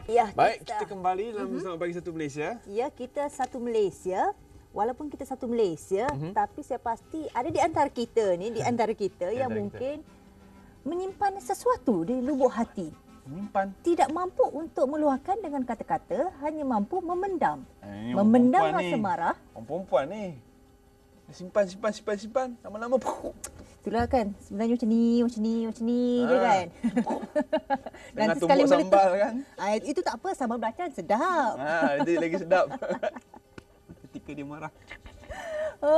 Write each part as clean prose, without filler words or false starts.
Ya, Baik, kita kembali dalam Selamat Pagi Satu Malaysia. Ya, kita satu Malaysia. Walaupun kita satu Malaysia, tapi saya pasti ada di antara kita ni, yang mungkin menyimpan sesuatu di lubuk hati. Menyimpan. Tidak mampu untuk meluahkan dengan kata-kata, hanya mampu memendam. Ini Memendam orang rasa marah. Orang perempuan ni. Simpan. Lama-lama. Itulah kan, sebenarnya macam ni je kan. Dengan tumbuk sambal kan. Itu tak apa, sambal belacan sedap. Itu lagi sedap. Ketika dia marah.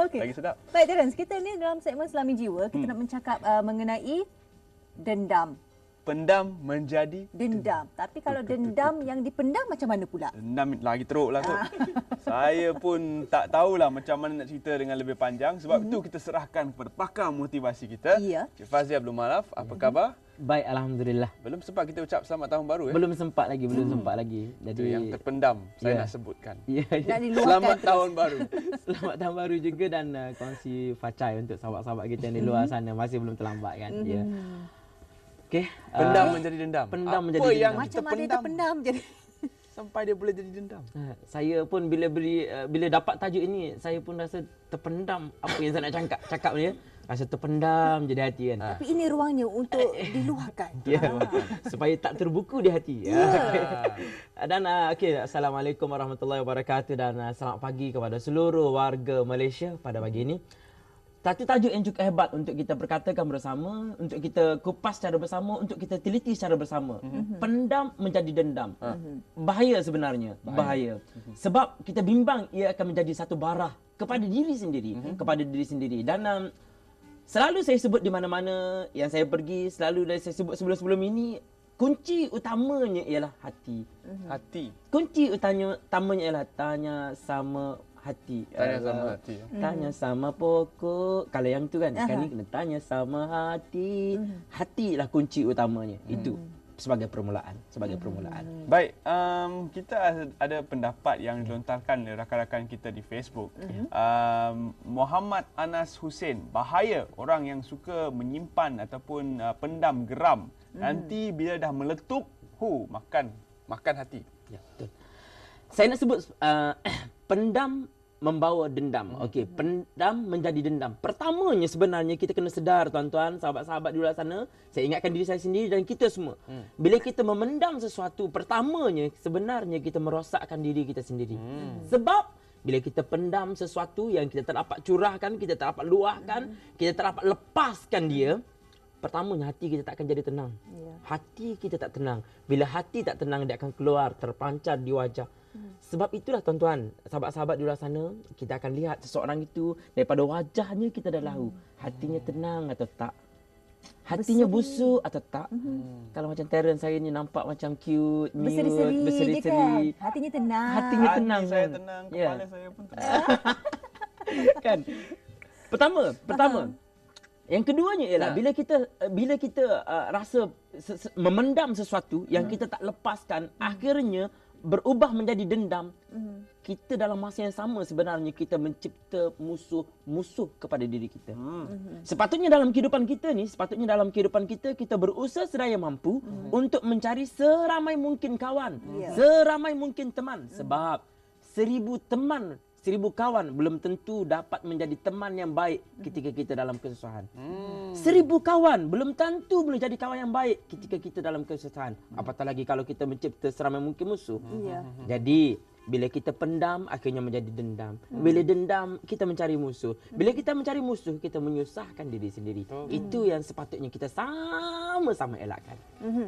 Okey. Lagi sedap. Baik Terence, kita ni dalam segmen Selami Jiwa, kita nak mencakap mengenai dendam. Pendam menjadi Dendam. Tapi kalau dendam yang dipendam macam mana pula? dendam lagi teruk lah kot. Saya pun tak tahulah macam mana nak cerita dengan lebih panjang. Sebab itu kita serahkan kepada pakar motivasi kita. Ya. Cik Fazli Abdul Malaf, apa khabar? Baik, alhamdulillah. Belum sempat kita ucap selamat tahun baru ya? Belum sempat lagi. Itu yang terpendam saya Ya. nak sebutkan. Ya. Nak diluahkan Selamat terus. tahun baru. Selamat tahun baru juga dan kongsi facai untuk sahabat-sahabat kita yang di luar sana. Masih belum terlambat kan. Ya. Okey. Pendam menjadi dendam. Pendam Apa menjadi yang dendam. kita Macam mana dia pendam terpendam jadi. sampai dia boleh jadi dendam? Saya pun bila dapat tajuk ini, saya pun rasa terpendam apa yang saya nak cakap ni. Rasa terpendam je di hati kan. Tapi ini ruangnya untuk diluahkan. Ya. Supaya tak terbuku di hati. Dan okey, assalamualaikum warahmatullahi wabarakatuh dan selamat pagi kepada seluruh warga Malaysia pada pagi ini. Satu tajuk yang cukup hebat untuk kita perkatakan bersama, untuk kita kupas secara bersama, untuk kita teliti secara bersama. Pendam menjadi dendam. Bahaya sebenarnya, bahaya. Sebab kita bimbang ia akan menjadi satu barah kepada diri sendiri, Dan selalu saya sebut di mana-mana yang saya pergi, selalu saya sebut sebelum-sebelum ini, kunci utamanya ialah hati. Hati. Kunci utamanya ialah tanya sama hati. Tanya sama hati. Tanya sama pokok. Kalau yang tu kan, kan ni kena tanya sama hati. Hatilah kunci utamanya. Itu sebagai permulaan. Baik, kita ada pendapat yang dilontarkan oleh rakan-rakan kita di Facebook. Muhammad Anas Hussein, bahaya orang yang suka menyimpan ataupun pendam geram. Nanti bila dah meletup, makan hati. Ya, betul. Saya nak sebut pendam membawa dendam. Okey, pendam menjadi dendam. Pertamanya sebenarnya kita kena sedar tuan-tuan, sahabat-sahabat di luar sana, saya ingatkan diri saya sendiri dan kita semua. Bila kita memendam sesuatu, pertamanya sebenarnya kita merosakkan diri kita sendiri. Sebab bila kita pendam sesuatu yang kita tak dapat curahkan, kita tak dapat luahkan, kita tak dapat lepaskan dia, pertamanya hati kita tak akan jadi tenang. Hati kita tak tenang. Bila hati tak tenang, dia akan keluar, terpancar di wajah. Sebab itulah tuan-tuan, sahabat-sahabat di luar sana, kita akan lihat seseorang itu daripada wajahnya kita dah tahu hatinya tenang atau tak. Hatinya busuk atau tak. Kalau macam Terence saya ni nampak macam cute, Berseri-seri je kan. Hatinya tenang. Hatinya tenang. Hati saya kan? tenang, Ya. kepala saya pun tenang. Kan? Pertama. Yang keduanya ialah bila kita rasa memendam sesuatu yang kita tak lepaskan, akhirnya berubah menjadi dendam. Kita dalam masa yang sama sebenarnya kita mencipta musuh kepada diri kita. Sepatutnya dalam kehidupan kita kita berusaha sedaya mampu untuk mencari seramai mungkin kawan, seramai mungkin teman. Sebab 1000 kawan belum tentu dapat menjadi teman yang baik ketika kita dalam kesusahan. 1000 kawan belum tentu boleh jadi kawan yang baik ketika kita dalam kesusahan. Apatah lagi kalau kita mencipta seramai mungkin musuh. Jadi bila kita pendam, akhirnya menjadi dendam. Bila dendam, kita mencari musuh. Bila kita mencari musuh, kita menyusahkan diri sendiri. Itu yang sepatutnya kita sama-sama elakkan.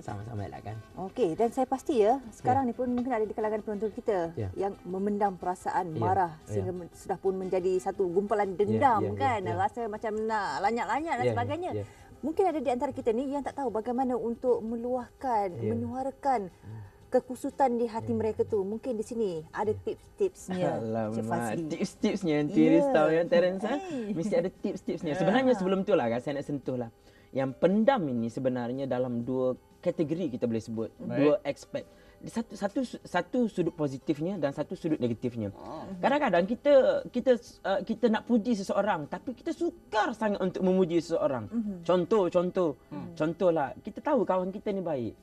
Sama-sama elakkan. Okey, dan saya pasti sekarang ni pun mungkin ada di kalangan penonton kita yang memendam perasaan marah sehingga sudah pun menjadi satu gumpalan dendam kan. Rasa macam nak lanyak-lanyak dan sebagainya. Mungkin ada di antara kita ni yang tak tahu bagaimana untuk meluahkan, menyuarakan kekusutan di hati mereka tu. Mungkin di sini ada tips-tipsnya. Cik Fazli. Tips-tipsnya nanti risau ya Terence. Mesti ada tips-tipsnya. Sebenarnya sebelum tu lah saya nak sentuh lah. Yang pendam ini sebenarnya dalam dua kategori kita boleh sebut. Dua aspek. satu sudut positifnya dan satu sudut negatifnya. Kadang-kadang kita nak puji seseorang tapi kita sukar sangat untuk memuji seseorang. Contohlah, kita tahu kawan kita ni baik.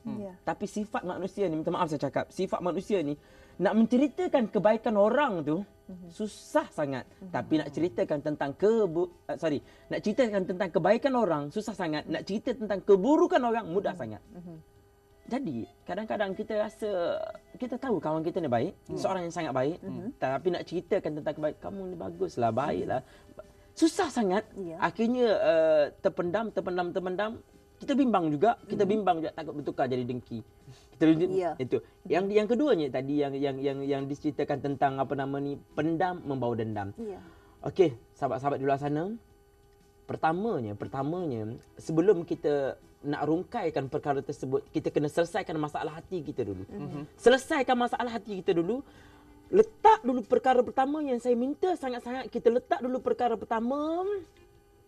Tapi sifat manusia ni, minta maaf saya cakap, sifat manusia ni nak menceritakan kebaikan orang tu susah sangat. Tapi nak ceritakan tentang nak ceritakan tentang kebaikan orang susah sangat. Nak cerita tentang keburukan orang mudah sangat. Jadi, kadang-kadang kita rasa, kita tahu kawan kita ni baik, seorang yang sangat baik, tapi nak ceritakan tentang kebaikan, kamu ni baguslah, baiklah. Susah sangat. Akhirnya terpendam. Kita bimbang juga, takut bertukar jadi dengki. Itu. Yang keduanya tadi yang diceritakan tentang pendam membawa dendam. Okey, sahabat-sahabat di luar sana, pertamanya sebelum kita nak rungkaikan perkara tersebut, kita kena selesaikan masalah hati kita dulu. Selesaikan masalah hati kita dulu. Letak dulu perkara pertama yang saya minta sangat-sangat, kita letak dulu perkara pertama.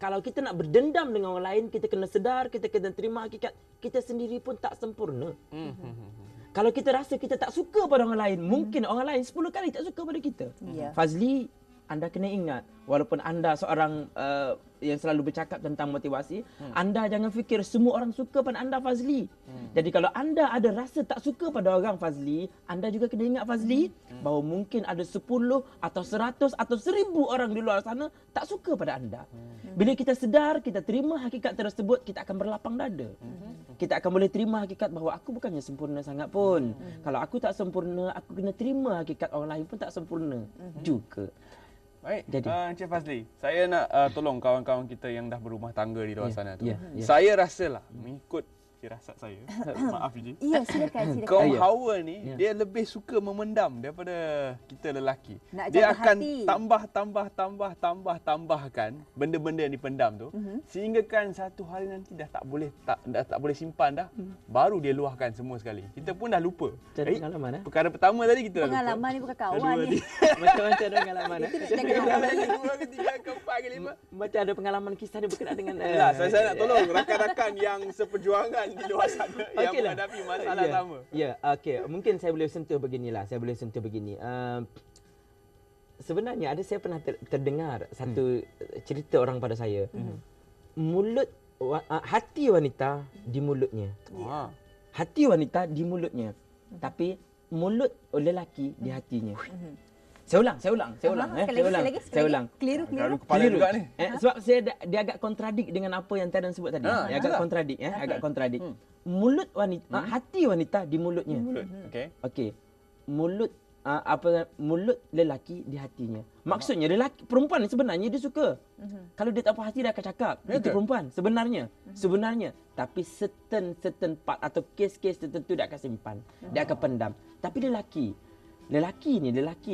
Kalau kita nak berdendam dengan orang lain, kita kena sedar, kita kena terima hakikat kita sendiri pun tak sempurna. Kalau kita rasa kita tak suka pada orang lain, mungkin orang lain 10 kali tak suka pada kita. Fazli, anda kena ingat, walaupun anda seorang yang selalu bercakap tentang motivasi, anda jangan fikir semua orang suka pada anda, Fazli. Jadi kalau anda ada rasa tak suka pada orang, Fazli, anda juga kena ingat, Fazli, bahawa mungkin ada 10 atau 100 atau 1000 orang di luar sana tak suka pada anda. Bila kita sedar, kita terima hakikat tersebut, kita akan berlapang dada. Kita akan boleh terima hakikat bahawa aku bukannya sempurna sangat pun. Kalau aku tak sempurna, aku kena terima hakikat orang lain pun tak sempurna juga. Baik, Encik Fazli, saya nak tolong kawan-kawan kita yang dah berumah tangga di luar sana tu. Saya rasalah, mengikut firasat saya, maaf Encik. Ya, silakan. Kaum Hawa ni, dia lebih suka memendam daripada kita lelaki. Dia akan tambahkan benda-benda yang dipendam tu, sehingga kan satu hari nanti dah tak boleh simpan dah, baru dia luahkan semua sekali. Kita pun dah lupa. Cari pengalaman perkara pertama tadi kita dah lupa. Pengalaman ni bukan kawan ni. Macam-macam ada pengalaman. Macam ada pengalaman kisah dia berkenaan dengan saya nak tolong rakan-rakan yang seperjuangan di luar sana yang menghadapi masalah sama. Okey. Mungkin saya boleh sentuh beginilah. Sebenarnya saya pernah terdengar satu cerita orang pada saya. Hati wanita di mulutnya. Hati wanita di mulutnya. Tapi mulut lelaki di hatinya. Saya ulang. Keliru. Kepala juga ni. Sebab dia agak kontradik dengan apa yang Terence sebut tadi. Agak kontradik. Mulut wanita, hati wanita di mulutnya. Okey. Mulut lelaki di hatinya. Maksudnya perempuan ni sebenarnya dia suka. Kalau dia tak puas hati dia akan cakap. Itu perempuan sebenarnya. Tapi certain part atau kes-kes tertentu dia akan simpan. Dia akan pendam. Tapi Lelaki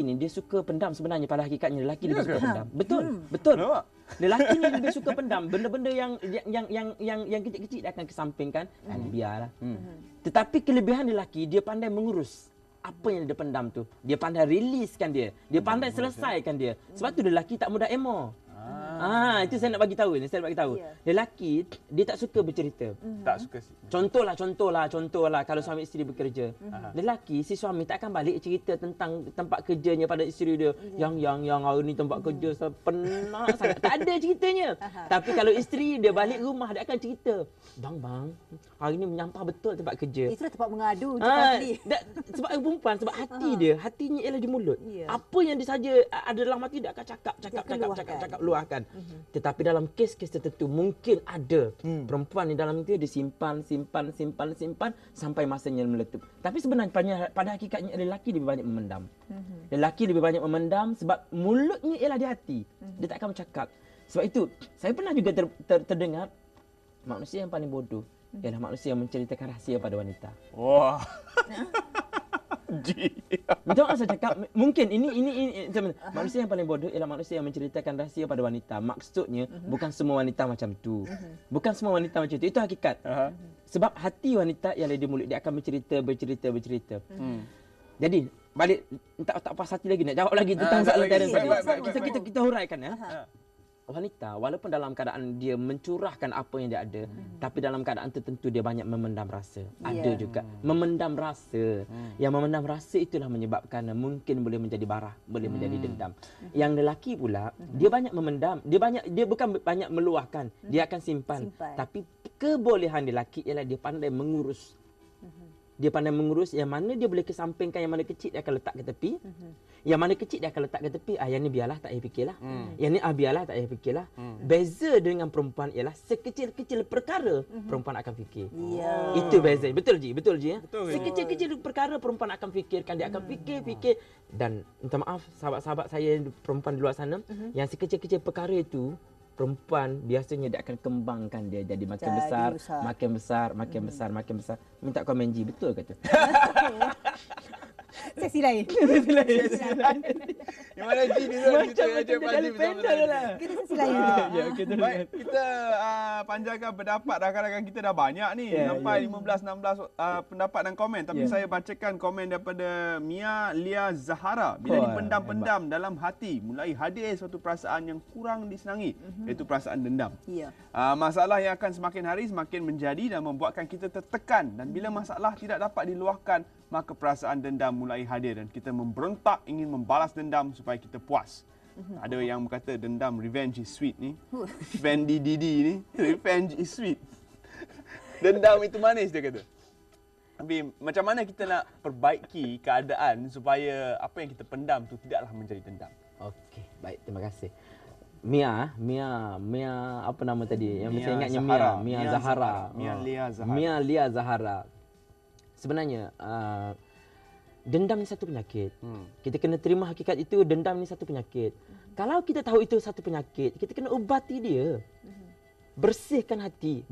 ni dia suka pendam sebenarnya, pada hakikatnya lelaki lebih suka pendam. Betul. Lelaki ni lebih suka pendam. Benda-benda yang kecil-kecil dia akan kesampingkan. Biarlah. Tetapi kelebihan lelaki, dia pandai mengurus apa yang dia pendam tu. Dia pandai riliskan dia. Dia pandai selesaikan dia. Sebab tu lelaki tak mudah emo. Itu saya nak bagi tahu. Lelaki dia tak suka bercerita. Tak suka. Contohlah kalau suami isteri bekerja. Lelaki, si suami tak akan balik cerita tentang tempat kerjanya pada isteri dia. Yang hari ni tempat kerja penat sangat. Tak ada ceritanya. Tapi kalau isteri dia balik rumah, dia akan cerita. Bang, hari ni menyampah betul tempat kerja. Itulah tempat mengadu. Sebab perempuan, sebab hatinya ialah di mulut. Apa yang dia saja ada dalam hati, dia akan cakap luahkan. Tetapi dalam kes-kes tertentu mungkin ada perempuan di dalam itu dia simpan sampai masanya meletup. Tapi sebenarnya pada hakikatnya lelaki lebih banyak memendam. Lelaki lebih banyak memendam sebab mulutnya ialah di hati. Dia tak akan bercakap. Sebab itu saya pernah juga terdengar manusia yang paling bodoh ialah manusia yang menceritakan rahsia pada wanita. Wah. Betul saya cakap, mungkin ini manusia yang paling bodoh ialah manusia yang menceritakan rahsia pada wanita. Maksudnya bukan semua wanita macam tu. Bukan semua wanita macam tu. Itu hakikat. Sebab hati wanita ialah di mulut, dia akan bercerita. Jadi balik tak puas hati lagi nak jawab lagi tentang soalan Terence tadi. Kita huraikan ya. wanita walaupun dalam keadaan dia mencurahkan apa yang dia ada, tapi dalam keadaan tertentu dia banyak memendam rasa. Ada juga memendam rasa. Yang memendam rasa itulah menyebabkan mungkin boleh menjadi barah, boleh menjadi dendam. Yang lelaki pula dia banyak memendam, dia bukan banyak meluahkan, dia akan simpan. Tapi kebolehan lelaki ialah dia pandai mengurus. Dia pandai mengurus, yang mana dia boleh kesampingkan, yang mana kecil dia akan letak ke tepi. Yang mana kecil dia akan letak ke tepi, yang ni biarlah tak payah fikirlah. Yang ni biarlah tak payah fikirlah. Beza dengan perempuan ialah sekecil-kecil perkara perempuan akan fikir. Itu beza. Betul Ji? Betul Ji? Sekecil-kecil perkara perempuan akan fikirkan, dia akan fikir. Dan minta maaf sahabat-sahabat saya perempuan di luar sana, yang sekecil-kecil perkara itu perempuan biasanya dia akan kembangkan dia jadi makin besar, makin besar. Minta komen Ji, betul ke tu? Sesi lain. Di mana Ji ni macam jadi pendal lah. Kita sesi lain. Baik, kita panjangkan pendapat rakan-rakan kita dah banyak ni. Sampai 15-16 pendapat dan komen. Tapi saya bacakan komen daripada Mia Lia Zahara. Bila dipendam-pendam dalam hati, mulai hadir suatu perasaan yang kurang disenangi, iaitu perasaan dendam. Masalah yang akan semakin hari semakin menjadi dan membuatkan kita tertekan. Dan bila masalah tidak dapat diluahkan, maka perasaan dendam mulai hadir dan kita memberontak ingin membalas dendam supaya kita puas. Ada yang berkata dendam, revenge is sweet ni. Fendi Didi ni, revenge is sweet. Dendam itu manis dia kata. Tapi macam mana kita nak perbaiki keadaan supaya apa yang kita pendam tu tidaklah menjadi dendam? Okey, baik, terima kasih. Mia apa nama tadi? Yang saya ingatnya Mia Zahara. Mia Lia Zahara. Sebenarnya dendam ni satu penyakit. Kita kena terima hakikat itu, dendam ni satu penyakit. Kalau kita tahu itu satu penyakit, kita kena ubati dia. Bersihkan hati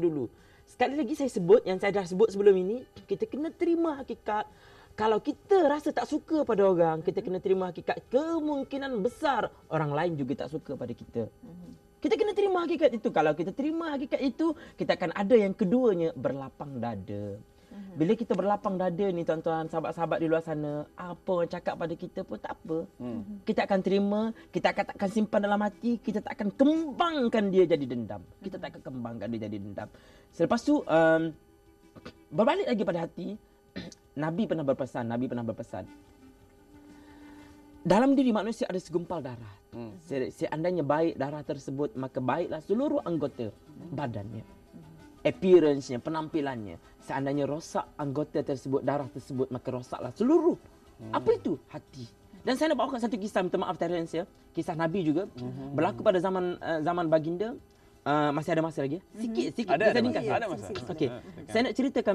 dulu. Sekali lagi saya sebut, yang saya dah sebut sebelum ini, kita kena terima hakikat. Kalau kita rasa tak suka pada orang, kita kena terima hakikat. Kemungkinan besar orang lain juga tak suka pada kita. Kita kena terima hakikat itu. Kalau kita terima hakikat itu, kita akan ada yang keduanya, berlapang dada. Bila kita berlapang dada ni tuan-tuan, sahabat-sahabat di luar sana, apa orang cakap pada kita pun tak apa. Kita akan terima, kita akan simpan dalam hati, kita tak akan kembangkan dia jadi dendam. Kita tak akan kembangkan dia jadi dendam. Selepas tu, berbalik lagi pada hati, Nabi pernah berpesan, dalam diri manusia ada segumpal darah. Seandainya baik darah tersebut, maka baiklah seluruh anggota badannya. Appearance-nya, penampilannya. Seandainya rosak anggota tersebut, darah tersebut, maka rosaklah seluruh. Apa itu? Hati. Dan saya nak bawakan satu kisah, minta maaf Terence ya. Kisah Nabi juga. Berlaku pada zaman baginda. Masih ada masa lagi? Sikit. Ada masa. Okey. Saya nak ceritakan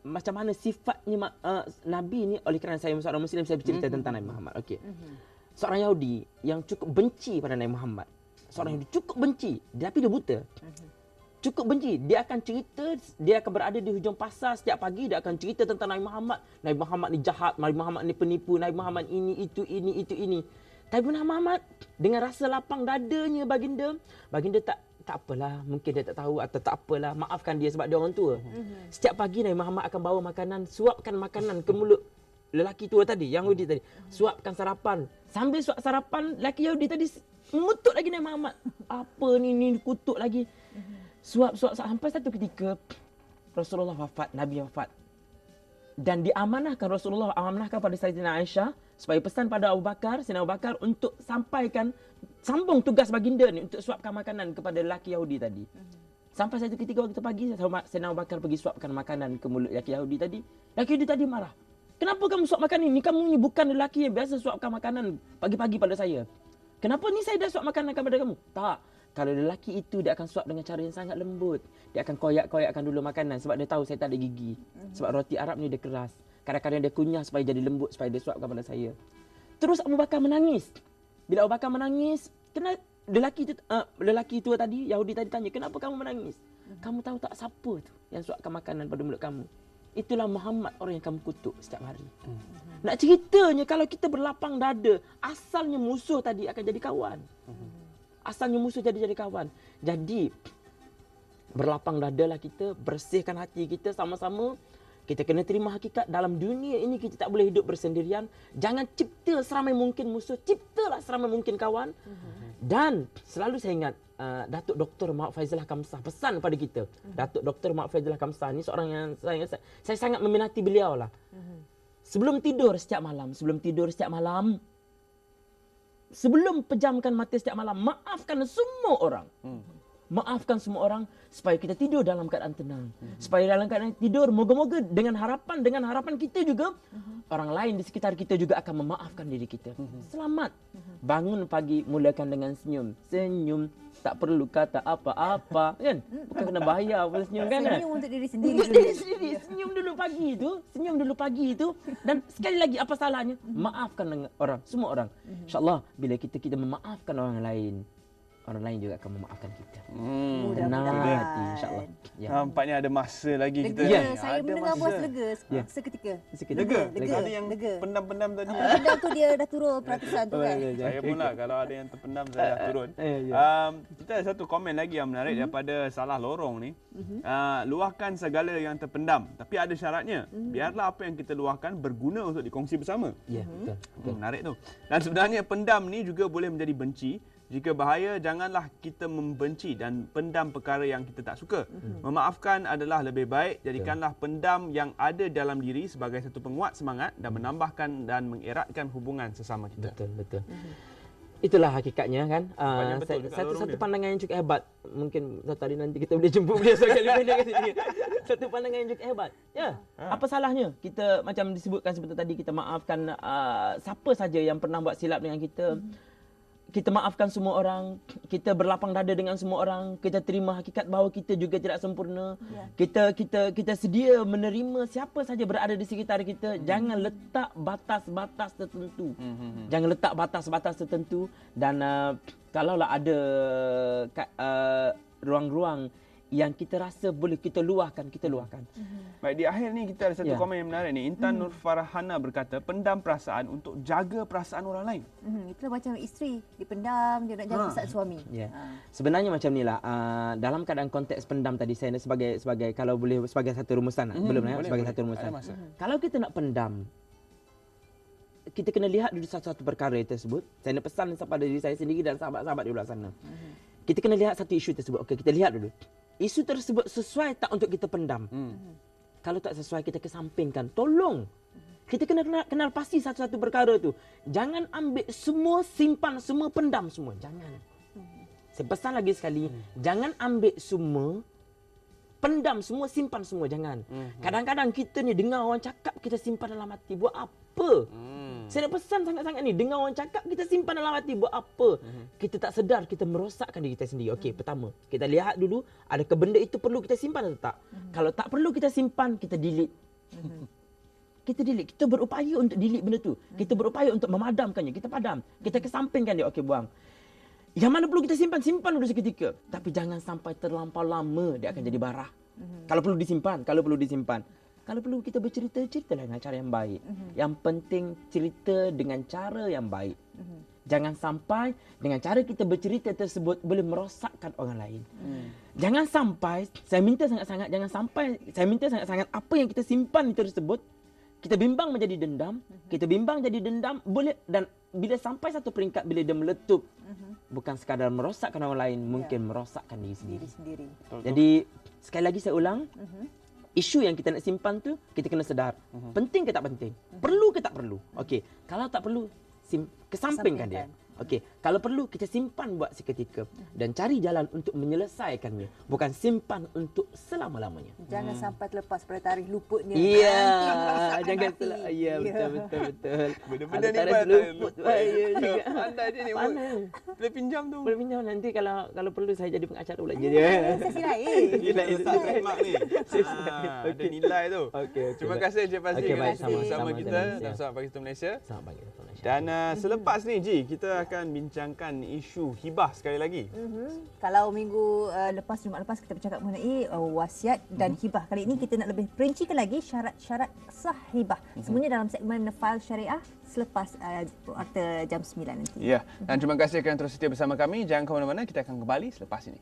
macam mana sifatnya Nabi ni, oleh kerana saya seorang Muslim, saya bercerita tentang Nabi Muhammad. Okey. Seorang Yahudi yang cukup benci pada Nabi Muhammad. Seorang Yahudi cukup benci, tapi dia buta. Cukup benci. Dia akan cerita, dia akan berada di hujung pasar setiap pagi, dia akan cerita tentang Nabi Muhammad. Nabi Muhammad ni jahat, Nabi Muhammad ni penipu, Nabi Muhammad ini. Tapi Nabi Muhammad dengan rasa lapang dadanya baginda tak apalah, mungkin dia tak tahu atau tak apalah, maafkan dia sebab dia orang tua. Setiap pagi Nabi Muhammad akan bawa makanan, suapkan makanan ke mulut lelaki tua tadi, Yahudi tadi. Suapkan sarapan. Sambil suap sarapan, lelaki Yahudi tadi mengutuk lagi Nabi Muhammad. Apa ni kutuk lagi. Suap sampai satu ketika Rasulullah wafat, Nabi wafat. Dan diamanahkan, Rasulullah amanahkan pada Sayyidina Aisyah supaya pesan pada Sayyidina Abu Bakar untuk sambung tugas baginda ni untuk suapkan makanan kepada lelaki Yahudi tadi. Sampai satu ketika waktu pagi, Sayyidina Abu Bakar pergi suapkan makanan ke mulut lelaki Yahudi tadi. Lelaki Yahudi tadi marah. Kenapa kamu suap makanan ini? Kamu ni bukan lelaki yang biasa suapkan makanan pagi-pagi pada saya. Kenapa ni saya dah suap makanan kepada kamu? Tak. Kalau lelaki itu, dia akan suap dengan cara yang sangat lembut. Dia akan koyak-koyakkan dulu makanan sebab dia tahu saya tak ada gigi. Sebab roti Arab ni dia keras. Kadang-kadang dia kunyah supaya jadi lembut, supaya dia suapkan pada saya. Terus Abu Bakar menangis. Bila Abu Bakar menangis, lelaki tua tadi, Yahudi tadi tanya, kenapa kamu menangis? Kamu tahu tak siapa tu yang suapkan makanan pada mulut kamu? Itulah Muhammad, orang yang kamu kutuk setiap hari. Nak ceritanya, kalau kita berlapang dada, asalnya musuh tadi akan jadi kawan. Asalnya musuh jadi kawan. Jadi, berlapang dadalah kita, bersihkan hati kita sama-sama. Kita kena terima hakikat dalam dunia ini kita tak boleh hidup bersendirian. Jangan cipta seramai mungkin musuh, ciptalah seramai mungkin kawan. Dan selalu saya ingat Datuk Dr. Muhammad Faizulah Kamsah pesan kepada kita. Datuk Dr. Muhammad Faizulah Kamsah ni seorang yang saya sangat meminati beliau lah. Sebelum tidur setiap malam, sebelum pejamkan mata setiap malam, maafkan semua orang. Maafkan semua orang supaya kita tidur dalam keadaan tenang. Supaya dalam keadaan tidur, moga-moga dengan harapan kita juga, orang lain di sekitar kita juga akan memaafkan diri kita. Selamat. Bangun pagi, mulakan dengan senyum. Senyum, tak perlu kata apa-apa, kan? Bukan kena bayar apa senyum, kan? Senyum untuk diri sendiri. Untuk diri sendiri. Senyum dulu pagi itu. Dan sekali lagi, apa salahnya? Maafkan orang, semua orang. InsyaAllah, bila kita memaafkan orang lain juga akan memaafkan kita. Tenang hati, insyaAllah. Ya. Nampaknya ada masa lagi kita. Lega. Saya mendengar puas lega seketika. Lega. Ada yang pendam-pendam tadi. Pendam tu dia dah turun peratusan tu kan. Saya pun nak, kalau ada yang terpendam saya dah turun. Kita ada satu komen lagi yang menarik daripada Salah Lorong ni. Luahkan segala yang terpendam, tapi ada syaratnya. Biarlah apa yang kita luahkan berguna untuk dikongsi bersama. Ya, betul. Menarik tu. Dan sebenarnya pendam ni juga boleh menjadi benci. Jika bahaya, janganlah kita membenci dan pendam perkara yang kita tak suka. Memaafkan adalah lebih baik. Jadikanlah pendam yang ada dalam diri sebagai satu penguat semangat dan menambahkan dan mengeratkan hubungan sesama kita. Betul. Itulah hakikatnya, kan. Satu pandangan yang cukup hebat. Mungkin satu hari nanti kita boleh jemput beliau sekali kat sini. Satu pandangan yang cukup hebat. Ya. Apa salahnya kita macam disebutkan seperti tadi, kita maafkan siapa saja yang pernah buat silap dengan kita. Kita maafkan semua orang, kita berlapang dada dengan semua orang, kita terima hakikat bahawa kita juga tidak sempurna. Kita sedia menerima siapa saja berada di sekitar kita. Jangan letak batas-batas tertentu. Jangan letak batas-batas tertentu, dan kalaulah ada ruang-ruang yang kita rasa boleh kita luahkan, kita luahkan. Baik, di akhir ni kita ada satu komen yang menarik ni. Intan Nur Farhana berkata, pendam perasaan untuk jaga perasaan orang lain. Itulah macam isteri, dipendam, dia nak jaga perasaan suami. Sebenarnya macam inilah, dalam keadaan konteks pendam tadi, saya sebagai kalau boleh sebagai satu rumusan. Sebagai satu rumusan. Kalau kita nak pendam, kita kena lihat dulu satu-satu perkara tersebut. Saya nak pesan kepada diri saya sendiri dan sahabat-sahabat di luar sana. Kita kena lihat satu isu tersebut. Okey, kita lihat dulu. Isu tersebut sesuai tak untuk kita pendam? Kalau tak sesuai, kita kesampingkan. Tolong. Kita kena kenal pasti satu-satu perkara tu. Jangan ambil semua, simpan semua, pendam semua. Jangan. Saya pesan lagi sekali, jangan ambil semua, pendam semua, simpan semua. Jangan. Kadang-kadang kita ni dengar orang cakap, kita simpan dalam hati. Buat apa? Saya nak pesan sangat-sangat ni. Dengar orang cakap, kita simpan dalam hati. Buat apa? Kita tak sedar, kita merosakkan diri kita sendiri. Okey, pertama, kita lihat dulu, adakah benda itu perlu kita simpan atau tak? Kalau tak perlu kita simpan, kita delete. Kita berupaya untuk delete benda tu. Kita berupaya untuk memadamkannya. Kita padam. Kita kesampingkan dia. Okey, buang. Yang mana perlu kita simpan, simpan dulu seketika. Tapi jangan sampai terlampau lama, dia akan jadi barah. Kalau perlu disimpan. Kalau perlu kita bercerita, ceritalah dengan cara yang baik. Yang penting cerita dengan cara yang baik. Jangan sampai dengan cara kita bercerita tersebut boleh merosakkan orang lain. Jangan sampai, saya minta sangat-sangat apa yang kita simpan tersebut, kita bimbang menjadi dendam. Kita bimbang jadi dendam, boleh, dan bila sampai satu peringkat, bila dia meletup, bukan sekadar merosakkan orang lain, mungkin merosakkan diri sendiri. Jadi, sekali lagi saya ulang, isu yang kita nak simpan tu, kita kena sedar. Penting ke tak penting? Perlu ke tak perlu? Okey, kalau tak perlu, kesampingkan dia. Okey, kalau perlu kita simpan buat seketika dan cari jalan untuk menyelesaikannya, bukan simpan untuk selama-lamanya. Jangan sampai terlepas pada tarikh luputnya. Ya, jangan ya, betul. Benda-benda ni luput. Pandai dia ni. Boleh pinjam tu. Boleh pinjam nanti kalau perlu saya jadi pengacara pula je. Sesi lain. Mak ni. Ada nilai tu. Okey. Terima kasih Encik Fazli bersama kita dalam Selamat Pagi Malaysia. Selamat pagi Malaysia. Dan selepas ni Ji, kita akan bincangkan isu hibah sekali lagi. Kalau minggu Jumaat lepas kita bercakap mengenai wasiat dan hibah. Kali ini kita nak lebih perincikan lagi syarat-syarat sah hibah. Semuanya dalam segmen File Syariah selepas waktu jam 9 nanti. Ya, dan terima kasih kerana terus setia bersama kami. Jangan ke mana-mana, kita akan kembali selepas ini.